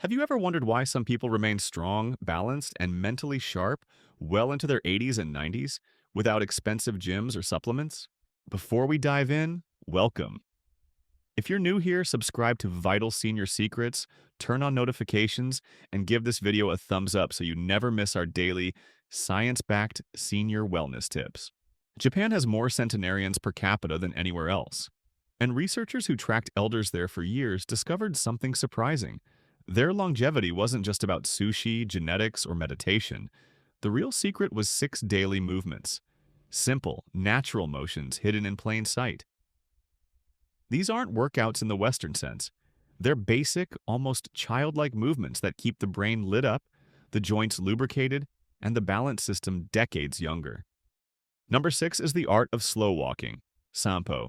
Have you ever wondered why some people remain strong, balanced, and mentally sharp well into their 80s and 90s without expensive gyms or supplements? Before we dive in, welcome. If you're new here, subscribe to Vital Senior Secrets, turn on notifications, and give this video a thumbs up so you never miss our daily science-backed senior wellness tips. Japan has more centenarians per capita than anywhere else, and researchers who tracked elders there for years discovered something surprising. Their longevity wasn't just about sushi, genetics, or meditation. The real secret was 6 daily movements. Simple, natural motions hidden in plain sight. These aren't workouts in the Western sense. They're basic, almost childlike movements that keep the brain lit up, the joints lubricated, and the balance system decades younger. Number 6 is the art of slow walking, Sampo.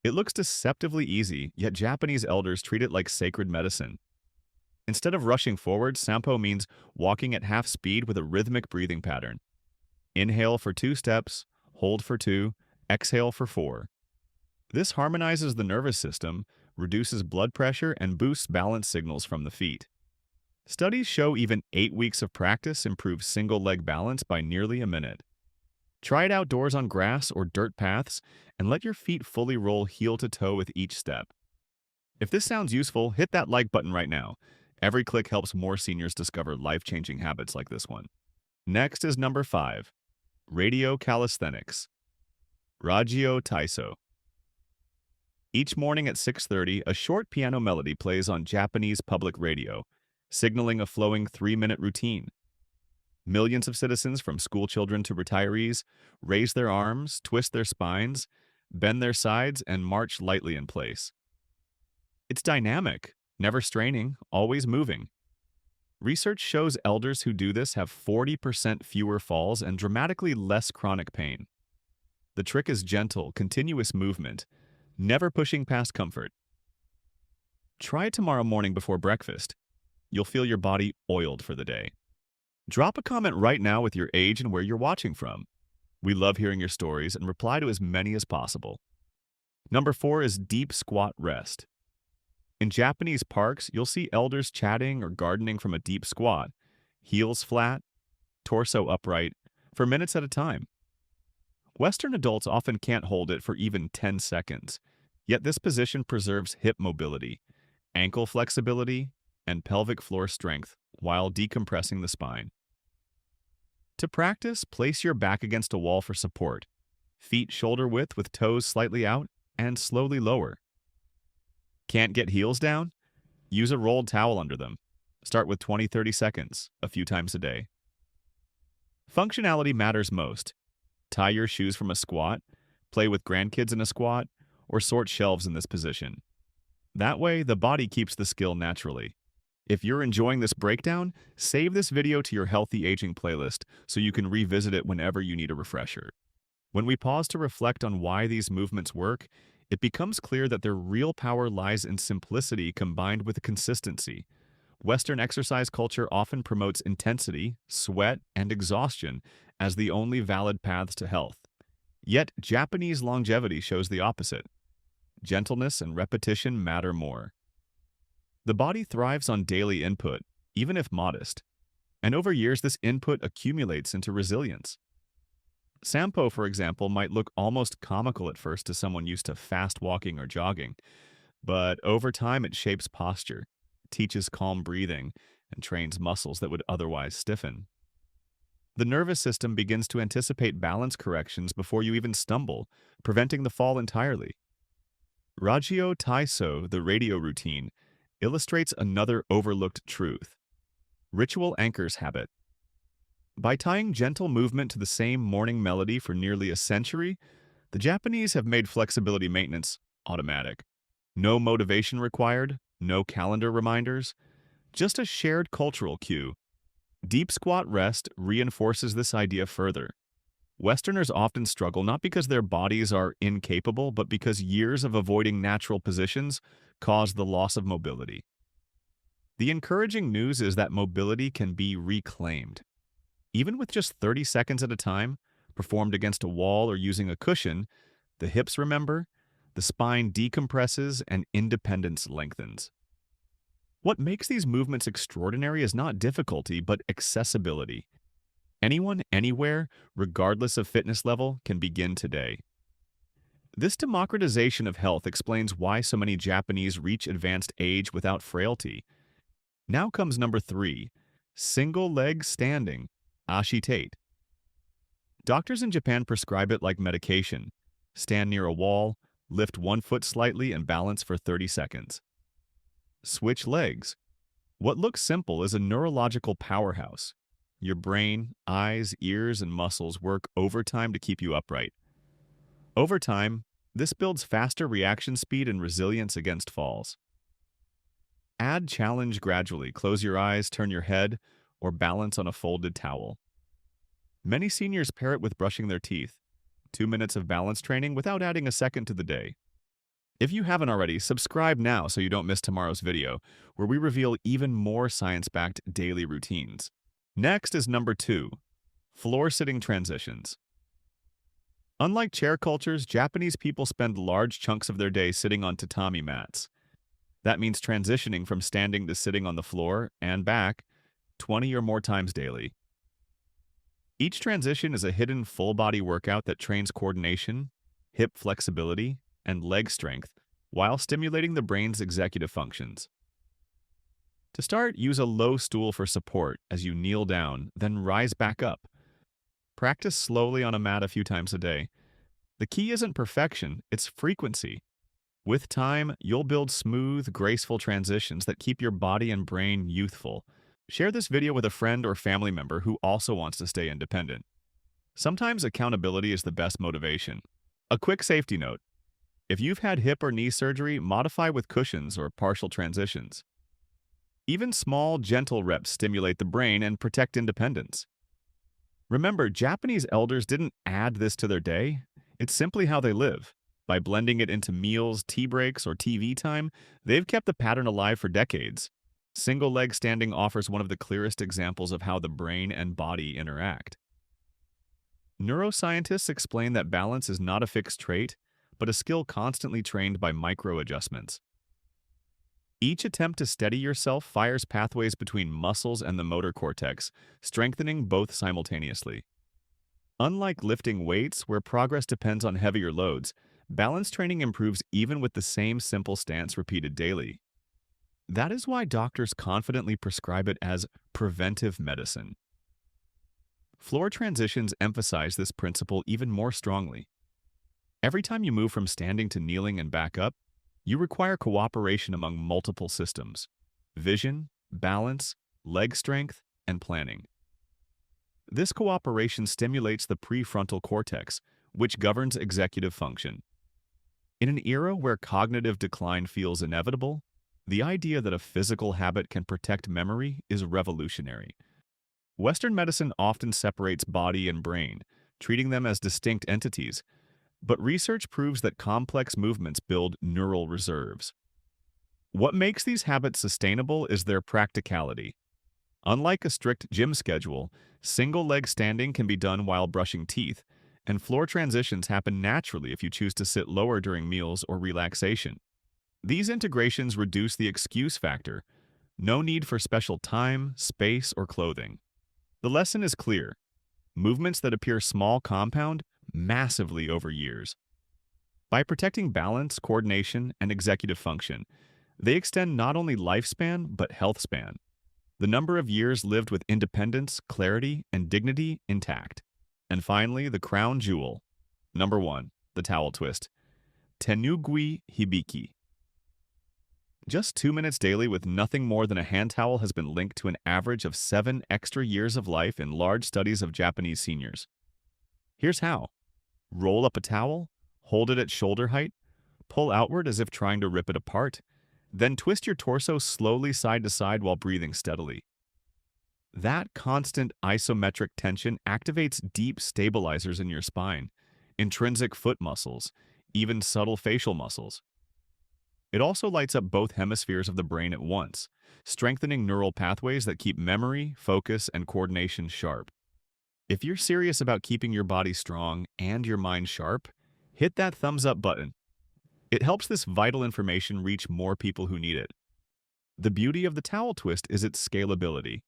It looks deceptively easy, yet Japanese elders treat it like sacred medicine. Instead of rushing forward, Sampo means walking at half speed with a rhythmic breathing pattern. Inhale for 2 steps, hold for 2, exhale for 4. This harmonizes the nervous system, reduces blood pressure, and boosts balance signals from the feet. Studies show even 8 weeks of practice improves single-leg balance by nearly a minute. Try it outdoors on grass or dirt paths, and let your feet fully roll heel to toe with each step. If this sounds useful, hit that like button right now. Every click helps more seniors discover life-changing habits like this one. Next is number 5, radio calisthenics, Ragio Taiso. Each morning at 6:30, a short piano melody plays on Japanese public radio, signaling a flowing 3-minute routine. Millions of citizens, from schoolchildren to retirees, raise their arms, twist their spines, bend their sides, and march lightly in place. It's dynamic, never straining, always moving. Research shows elders who do this have 40% fewer falls and dramatically less chronic pain. The trick is gentle, continuous movement, never pushing past comfort. Try it tomorrow morning before breakfast. You'll feel your body oiled for the day. Drop a comment right now with your age and where you're watching from. We love hearing your stories and reply to as many as possible. Number 4 is deep squat rest. In Japanese parks, you'll see elders chatting or gardening from a deep squat, heels flat, torso upright, for minutes at a time. Western adults often can't hold it for even 10 seconds, yet this position preserves hip mobility, ankle flexibility, and pelvic floor strength while decompressing the spine. To practice, place your back against a wall for support, feet shoulder width with toes slightly out, and slowly lower. Can't get heels down? Use a rolled towel under them. Start with 20-30 seconds, a few times a day. Functionality matters most. Tie your shoes from a squat, play with grandkids in a squat, or sort shelves in this position. That way, the body keeps the skill naturally. If you're enjoying this breakdown, save this video to your healthy aging playlist so you can revisit it whenever you need a refresher. When we pause to reflect on why these movements work, it becomes clear that their real power lies in simplicity combined with consistency. Western exercise culture often promotes intensity, sweat, and exhaustion as the only valid paths to health. Yet, Japanese longevity shows the opposite. Gentleness and repetition matter more. The body thrives on daily input, even if modest, and over years this input accumulates into resilience. Sampo, for example, might look almost comical at first to someone used to fast walking or jogging, but over time it shapes posture, teaches calm breathing, and trains muscles that would otherwise stiffen. The nervous system begins to anticipate balance corrections before you even stumble, preventing the fall entirely. Ragio Taiso, the radio routine, illustrates another overlooked truth. Ritual anchors habit. By tying gentle movement to the same morning melody for nearly a century, the Japanese have made flexibility maintenance automatic. No motivation required, no calendar reminders, just a shared cultural cue. Deep squat rest reinforces this idea further. Westerners often struggle not because their bodies are incapable, but because years of avoiding natural positions cause the loss of mobility. The encouraging news is that mobility can be reclaimed. Even with just 30 seconds at a time, performed against a wall or using a cushion, the hips remember, the spine decompresses, and independence lengthens. What makes these movements extraordinary is not difficulty, but accessibility. Anyone, anywhere, regardless of fitness level, can begin today. This democratization of health explains why so many Japanese reach advanced age without frailty. Now comes number 3, single leg standing, ashitate. Doctors in Japan prescribe it like medication. Stand near a wall, lift one foot slightly and balance for 30 seconds. Switch legs. What looks simple is a neurological powerhouse. Your brain, eyes, ears, and muscles work overtime to keep you upright. Over time, this builds faster reaction speed and resilience against falls. Add challenge gradually. Close your eyes, turn your head, or balance on a folded towel. Many seniors pair it with brushing their teeth. 2 minutes of balance training without adding a second to the day. If you haven't already, subscribe now so you don't miss tomorrow's video, where we reveal even more science-backed daily routines. Next is number 2, floor-sitting transitions. Unlike chair cultures, Japanese people spend large chunks of their day sitting on tatami mats. That means transitioning from standing to sitting on the floor and back 20 or more times daily. Each transition is a hidden full-body workout that trains coordination, hip flexibility, and leg strength while stimulating the brain's executive functions. To start, use a low stool for support as you kneel down, then rise back up. Practice slowly on a mat a few times a day. The key isn't perfection, it's frequency. With time, you'll build smooth, graceful transitions that keep your body and brain youthful. Share this video with a friend or family member who also wants to stay independent. Sometimes accountability is the best motivation. A quick safety note. If you've had hip or knee surgery, modify with cushions or partial transitions. Even small, gentle reps stimulate the brain and protect independence. Remember, Japanese elders didn't add this to their day. It's simply how they live. By blending it into meals, tea breaks, or TV time, they've kept the pattern alive for decades. Single leg standing offers one of the clearest examples of how the brain and body interact. Neuroscientists explain that balance is not a fixed trait, but a skill constantly trained by micro-adjustments. Each attempt to steady yourself fires pathways between muscles and the motor cortex, strengthening both simultaneously. Unlike lifting weights, where progress depends on heavier loads, balance training improves even with the same simple stance repeated daily. That is why doctors confidently prescribe it as preventive medicine. Floor transitions emphasize this principle even more strongly. Every time you move from standing to kneeling and back up, you require cooperation among multiple systems: vision, balance, leg strength, and planning. This cooperation stimulates the prefrontal cortex, which governs executive function. In an era where cognitive decline feels inevitable, the idea that a physical habit can protect memory is revolutionary. Western medicine often separates body and brain, treating them as distinct entities, but research proves that complex movements build neural reserves. What makes these habits sustainable is their practicality. Unlike a strict gym schedule, single-leg standing can be done while brushing teeth, and floor transitions happen naturally if you choose to sit lower during meals or relaxation. These integrations reduce the excuse factor. No need for special time, space, or clothing. The lesson is clear. Movements that appear small compound massively over years. By protecting balance, coordination, and executive function, they extend not only lifespan, but health span. The number of years lived with independence, clarity, and dignity intact. And finally, the crown jewel. Number 1, the towel twist. Tenugui hibiki. Just 2 minutes daily with nothing more than a hand towel has been linked to an average of 7 extra years of life in large studies of Japanese seniors. Here's how. Roll up a towel, hold it at shoulder height, pull outward as if trying to rip it apart, then twist your torso slowly side to side while breathing steadily. That constant isometric tension activates deep stabilizers in your spine, intrinsic foot muscles, even subtle facial muscles. It also lights up both hemispheres of the brain at once, strengthening neural pathways that keep memory, focus, and coordination sharp. If you're serious about keeping your body strong and your mind sharp, hit that thumbs up button. It helps this vital information reach more people who need it. The beauty of the towel twist is its scalability.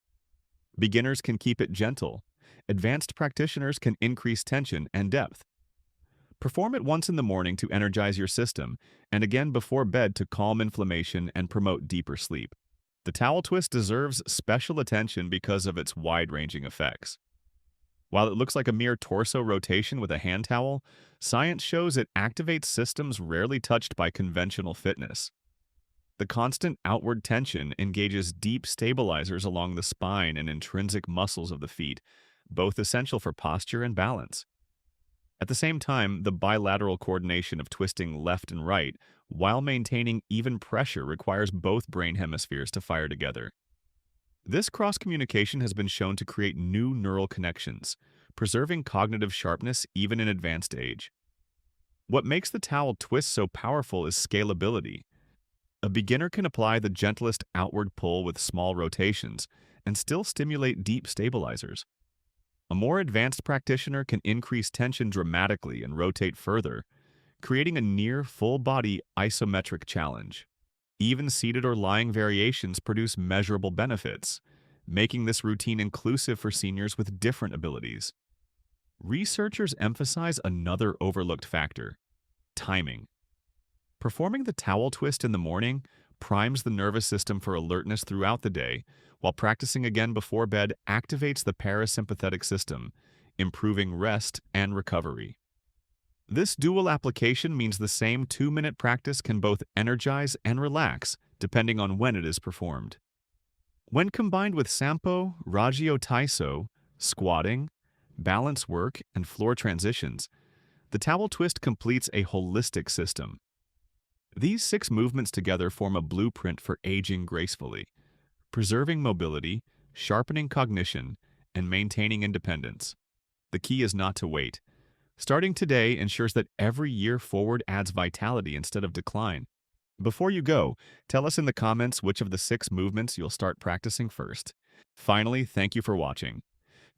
Beginners can keep it gentle. Advanced practitioners can increase tension and depth. Perform it once in the morning to energize your system, and again before bed to calm inflammation and promote deeper sleep. The towel twist deserves special attention because of its wide-ranging effects. While it looks like a mere torso rotation with a hand towel, science shows it activates systems rarely touched by conventional fitness. The constant outward tension engages deep stabilizers along the spine and intrinsic muscles of the feet, both essential for posture and balance. At the same time, the bilateral coordination of twisting left and right while maintaining even pressure requires both brain hemispheres to fire together. This cross-communication has been shown to create new neural connections, preserving cognitive sharpness even in advanced age. What makes the towel twist so powerful is scalability. A beginner can apply the gentlest outward pull with small rotations and still stimulate deep stabilizers. A more advanced practitioner can increase tension dramatically and rotate further, creating a near full-body isometric challenge. Even seated or lying variations produce measurable benefits, making this routine inclusive for seniors with different abilities. Researchers emphasize another overlooked factor: timing. Performing the towel twist in the morning primes the nervous system for alertness throughout the day, while practicing again before bed activates the parasympathetic system, improving rest and recovery. This dual application means the same 2-minute practice can both energize and relax, depending on when it is performed. When combined with Sampo, Ragio Taiso, squatting, balance work, and floor transitions, the towel twist completes a holistic system. These 6 movements together form a blueprint for aging gracefully, preserving mobility, sharpening cognition, and maintaining independence. The key is not to wait. Starting today ensures that every year forward adds vitality instead of decline. Before you go, tell us in the comments which of the 6 movements you'll start practicing first. Finally, thank you for watching.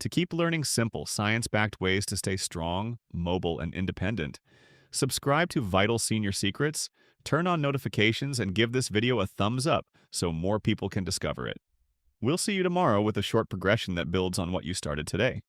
To keep learning simple, science-backed ways to stay strong, mobile, and independent, subscribe to Vital Senior Secrets, turn on notifications, and give this video a thumbs up so more people can discover it. We'll see you tomorrow with a short progression that builds on what you started today.